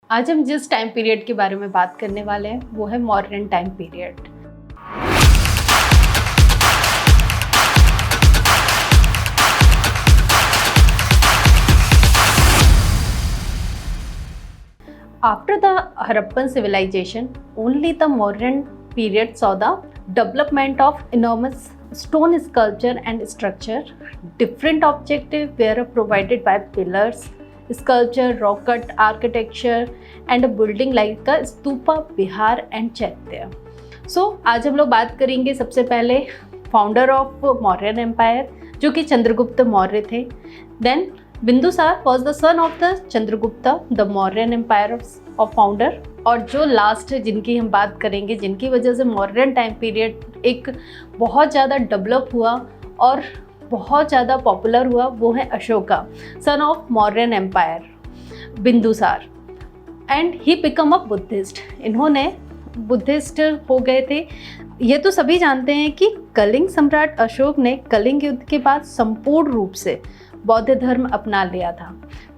आज हम जिस टाइम पीरियड के बारे में बात करने वाले हैं वो है Mauryan time period. After the Harappan civilization, only the Mauryan period saw the development of enormous stone sculpture and structure. Different objectives were provided by pillars, sculpture, rock cut architecture, and a building like a stupa, vihar and chaitya. So आज हम लोग बात करेंगे सबसे पहले founder of Mauryan empire जो कि चंद्रगुप्त मौर्य थे। Then Bindusara was the son of the Chandragupta, the Mauryan empire of founder. और जो लास्ट जिनकी हम बात करेंगे, जिनकी वजह से मौर्यन टाइम पीरियड एक बहुत ज़्यादा डेवलप हुआ और बहुत ज़्यादा पॉपुलर हुआ, वो है Ashoka, son of Mauryan empire, Bindusara. And he become a Buddhist. इन्होंने बुद्धिस्ट हो गए थे। ये तो सभी जानते हैं कि कलिंग सम्राट अशोक ने कलिंग युद्ध के बाद संपूर्ण रूप से बौद्ध धर्म अपना लिया था।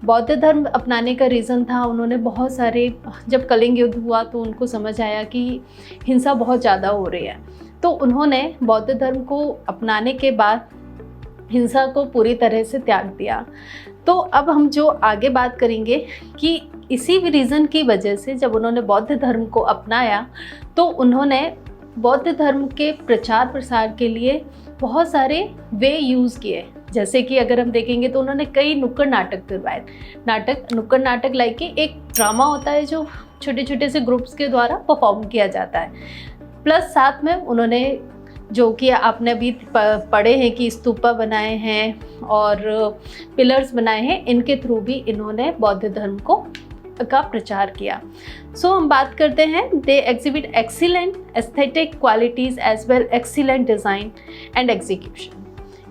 बौद्ध धर्म अपनाने का रीज़न था, उन्होंने बहुत सारे, जब कलिंग युद्ध हुआ तो उनको समझ आया कि हिंसा बहुत ज़्यादा हो रही है, तो उन्होंने बौद्ध धर्म को अपनाने के बाद हिंसा को पूरी तरह से त्याग दिया। तो अब हम जो आगे बात करेंगे कि इसी रीज़न की वजह से जब उन्होंने बौद्ध धर्म को अपनाया तो उन्होंने बौद्ध धर्म के प्रचार प्रसार के लिए बहुत सारे वे यूज़ किए। जैसे कि अगर हम देखेंगे तो उन्होंने कई नुक्कड़ नाटक करवाए। नुक्कड़ नाटक लाइक कि एक ड्रामा होता है जो छोटे छोटे से ग्रुप्स के द्वारा परफॉर्म किया जाता है। प्लस साथ में उन्होंने, जो कि आपने अभी पढ़े हैं कि स्तूपा बनाए हैं और पिलर्स बनाए हैं, इनके थ्रू भी इन्होंने बौद्ध धर्म का प्रचार किया। सो हम बात करते हैं, they exhibit excellent aesthetic qualities as well excellent design and execution.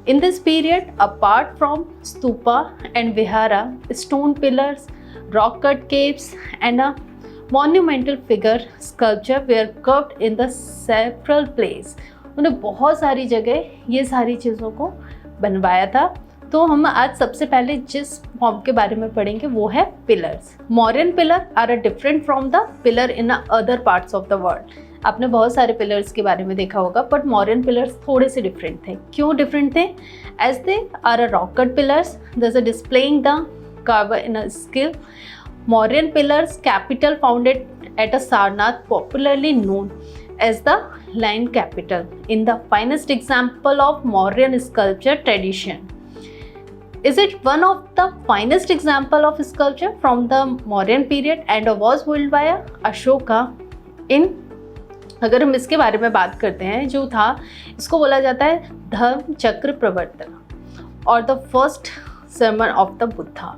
In this period, apart from stupa and vihara, stone pillars, rock cut caves and a monumental figure sculpture were carved in the several places. उन्होंने बहुत सारी जगह ये सारी चीज़ों को बनवाया था। तो हम आज सबसे पहले जिस फॉर्म के बारे में पढ़ेंगे वो है pillars. Mauryan pillar are different from the pillar in other parts of the world. आपने बहुत सारे पिलर्स के बारे में देखा होगा, बट मौर्यन पिलर्स थोड़े से डिफरेंट थे। क्यों डिफरेंट थे? As they are a rock cut pillars, thus uh displaying the carver in a skill. Mauryan pillars capital founded at uh Sarnath, popularly known as the lion capital, in the finest example of Mauryan sculpture tradition. Is it one of the finest example of sculpture from the Mauryan period and was built by Ashoka in, अगर हम इसके बारे में बात करते हैं, जो था, इसको बोला जाता है धर्म Chakra Pravartan or the first sermon of the Buddha.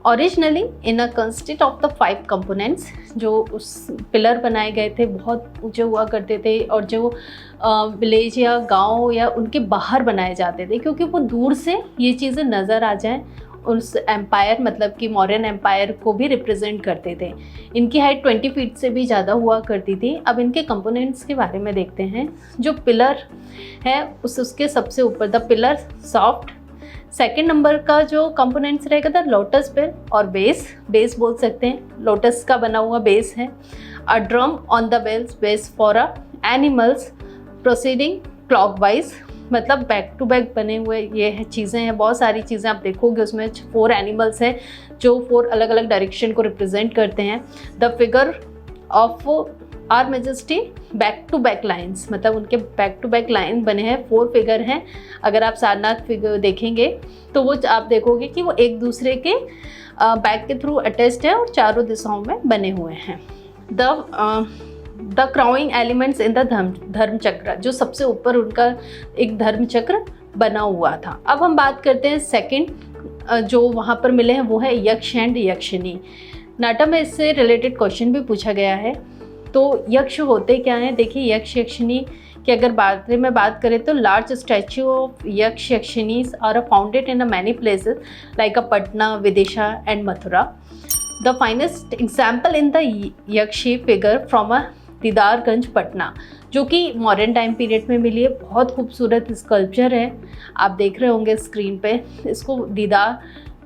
Originally in a consist of the 5 components. जो उस पिलर बनाए गए थे बहुत ऊंचे हुआ करते थे और जो विलेज या गांव या उनके बाहर बनाए जाते थे, क्योंकि वो दूर से ये चीज़ें नज़र आ जाएं, उस एम्पायर मतलब कि मौर्यन एम्पायर को भी रिप्रेजेंट करते थे। इनकी हाइट 20 फीट से भी ज़्यादा हुआ करती थी। अब इनके कंपोनेंट्स के बारे में देखते हैं। जो पिलर है उसके सबसे ऊपर the pillar soft, second number का जो कंपोनेंट्स रहेगा द लोटस पिल और बेस बोल सकते हैं, लोटस का बना हुआ बेस है। A drum on the base for a animals proceeding clockwise, मतलब बैक टू बैक बने हुए ये चीज़ें हैं। बहुत सारी चीज़ें आप देखोगे उसमें 4 एनिमल्स हैं जो 4 अलग अलग डायरेक्शन को रिप्रेजेंट करते हैं। The figure of are majesty back to back lines, मतलब उनके बैक टू बैक लाइन बने हैं, 4 फिगर हैं। अगर आप सारनाथ फिगर देखेंगे तो वो आप देखोगे कि वो एक दूसरे के बैक के थ्रू अटैच्ड है और चारों दिशाओं में बने हुए हैं। द क्राउइंग एलिमेंट्स इन द धर्म चक्र, जो सबसे ऊपर उनका एक धर्म चक्र बना हुआ था। अब हम बात करते हैं सेकंड जो वहाँ पर मिले हैं वो है यक्ष एंड यक्षिणी। नाटा में इससे रिलेटेड क्वेश्चन भी पूछा गया है। तो यक्ष होते क्या हैं? देखिए, यक्ष यक्षिणी की अगर बारे में बात करें तो large statue of Yaksha Yakshinis are founded in many places like Patna, Vidisha and Mathura. The finest example in the Yakshi figure from a Didarganj Patna, जो कि मॉडर्न टाइम पीरियड में मिली है। बहुत खूबसूरत स्कल्पचर है, आप देख रहे होंगे स्क्रीन पे। इसको दीदार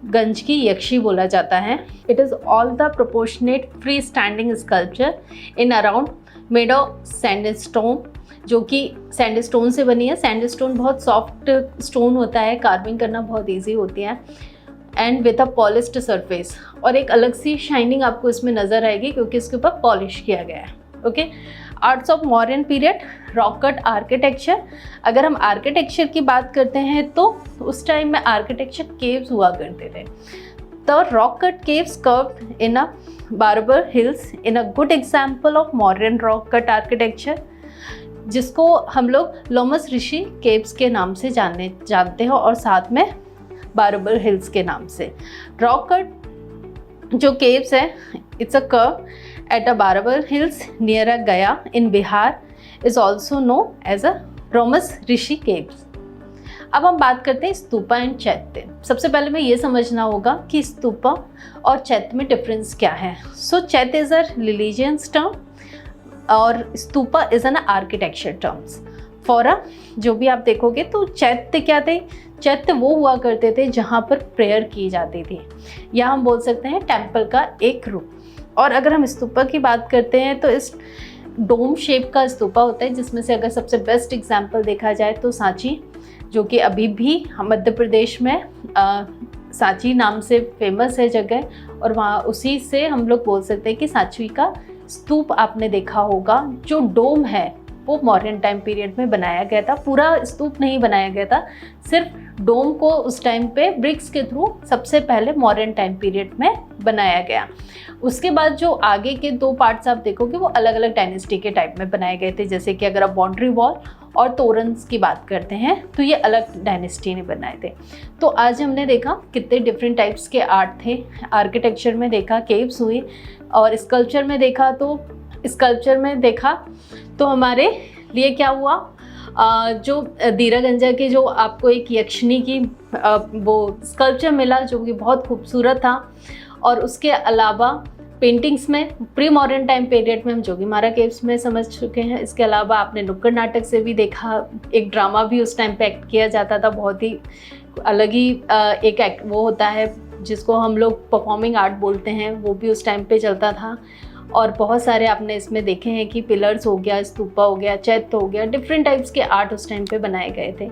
𝐿𝐥𝐢𝐳 बोला जाता है। It is all the proportionate free standing sculpture in around made of sandstone, जो कि सैंडस्टोन से बनी है। सैंडस्टोन बहुत सॉफ्ट स्टोन होता है, कार्विंग करना बहुत ईजी होती है, and with a polished surface. और एक अलग सी शाइनिंग आपको इसमें नज़र आएगी क्योंकि इसके ऊपर पॉलिश किया गया है। Okay, arts of Mauryan period, rock cut architecture. अगर हम आर्किटेक्चर की बात करते हैं तो उस टाइम में आर्किटेक्चर केव्स हुआ करते थे। The rock cut caves curved in a barber hills in a good example of Mauryan rock cut architecture, जिसको हम लोग लोमस ऋषि केव्स के नाम से जानते हैं और साथ में बार्बर हिल्स के नाम से। रॉक कट जो केव्स है, it's a curve at a Barbar Hills near a Gaya in Bihar is also known as a Romas Rishi Caves। अब हम बात करते हैं स्तूपा एंड चैत्य। सबसे पहले में ये समझना होगा कि स्तूपा और चैत्य में डिफरेंस क्या है। सो चैत्य इज अ रिलीजियस टर्म और stupa is an architecture terms for a, जो भी आप देखोगे तो चैत्य क्या थे, चैत्य वो हुआ करते थे जहाँ पर प्रेयर की जाती थी, या हम बोल सकते हैं टेम्पल का एक रूप। और अगर हम स्तूपा की बात करते हैं तो इस डोम शेप का स्तूपा होता है, जिसमें से अगर सबसे बेस्ट एग्जांपल देखा जाए तो सांची, जो कि अभी भी मध्य प्रदेश में सांची नाम से फेमस है जगह, और वहाँ उसी से हम लोग बोल सकते हैं कि सांची का स्तूप आपने देखा होगा। जो डोम है वो मौर्यन टाइम पीरियड में बनाया गया था, पूरा स्तूप नहीं बनाया गया था, सिर्फ डोम को उस टाइम पे ब्रिक्स के थ्रू सबसे पहले मौर्यन टाइम पीरियड में बनाया गया। उसके बाद जो आगे के दो पार्ट्स आप देखोगे वो अलग अलग डायनेस्टी के टाइप में बनाए गए थे, जैसे कि अगर आप बाउंड्री वॉल और तोरन्स की बात करते हैं तो ये अलग डायनेस्टी ने बनाए थे। तो आज हमने देखा कितने डिफरेंट टाइप्स के आर्ट थे। आर्किटेक्चर में देखा केव्स हुई, और स्कल्पचर में देखा तो हमारे लिए क्या हुआ, जो ज़.ग़.ई़ की जो आपको एक यक्षिणी की वो स्कल्पचर मिला जो कि बहुत खूबसूरत था। और उसके अलावा पेंटिंग्स में प्री मॉडर्न टाइम पीरियड में हम जोगीमारा केव्स में समझ चुके हैं। इसके अलावा आपने नुक्कड़ नाटक से भी देखा, एक ड्रामा भी उस टाइम पे एक्ट किया जाता था, बहुत ही अलग ही एक एक्ट वो होता है जिसको हम लोग परफॉर्मिंग आर्ट बोलते हैं, वो भी उस टाइम पे चलता था। और बहुत सारे आपने इसमें देखे हैं कि पिलर्स हो गया, स्तूपा हो गया, चैत्य हो गया, डिफरेंट टाइप्स के आर्ट उस टाइम पे बनाए गए थे।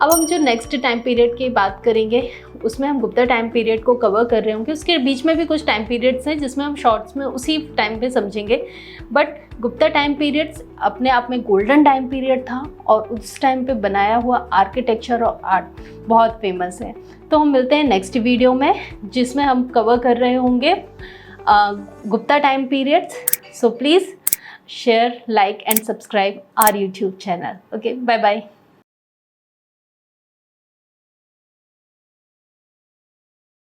अब हम जो नेक्स्ट टाइम पीरियड की बात करेंगे उसमें हम गुप्ता टाइम पीरियड को कवर कर रहे होंगे। उसके बीच में भी कुछ टाइम पीरियड्स हैं जिसमें हम शॉर्ट्स में उसी टाइम पे समझेंगे, बट गुप्ता टाइम पीरियड्स अपने आप में गोल्डन टाइम पीरियड था और उस टाइम पे बनाया हुआ आर्किटेक्चर और आर्ट बहुत फेमस है। तो हम मिलते हैं नेक्स्ट वीडियो में जिसमें हम कवर कर रहे होंगे Gupta time periods. So please share, like and subscribe our YouTube channel. Okay, bye bye.